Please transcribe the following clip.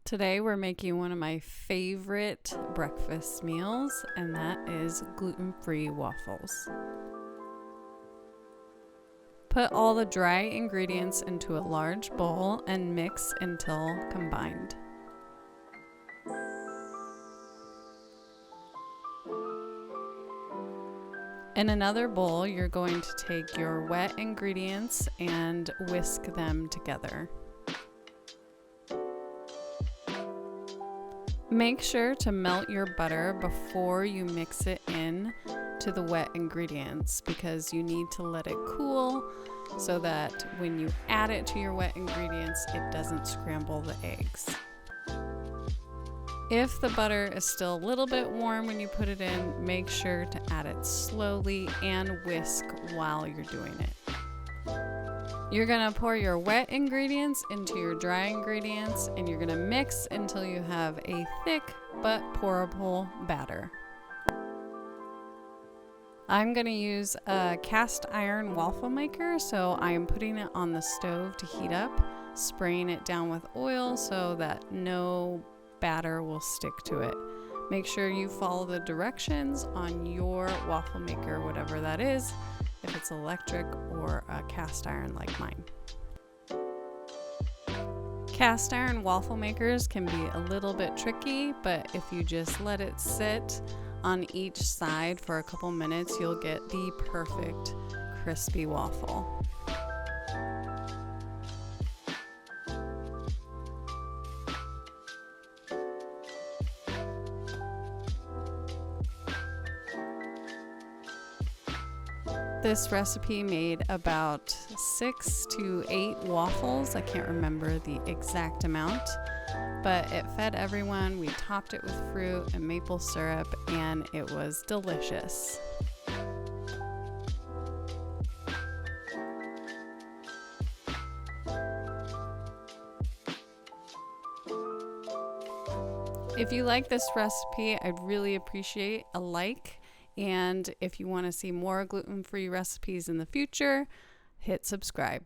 Today we're making one of my favorite breakfast meals, and that is gluten-free waffles. Put all the dry ingredients into a large bowl and mix until combined. In another bowl, you're going to take your wet ingredients and whisk them together. Make sure to melt your butter before you mix it in to the wet ingredients because you need to let it cool so that when you add it to your wet ingredients, it doesn't scramble the eggs. If the butter is still a little bit warm when you put it in, make sure to add it slowly and whisk while you're doing it. You're gonna pour your wet ingredients into your dry ingredients and you're gonna mix until you have a thick but pourable batter. I'm gonna use a cast iron waffle maker, so I am putting it on the stove to heat up, spraying it down with oil so that no batter will stick to it. Make sure you follow the directions on your waffle maker, whatever that is, if it's electric or a cast iron like mine. Cast iron waffle makers can be a little bit tricky, but if you just let it sit on each side for a couple minutes, you'll get the perfect crispy waffle. This recipe made about 6 to 8 waffles. I can't remember the exact amount, but it fed everyone. We topped it with fruit and maple syrup, and it was delicious. If you like this recipe, I'd really appreciate a like. And if you want to see more gluten-free recipes in the future, hit subscribe.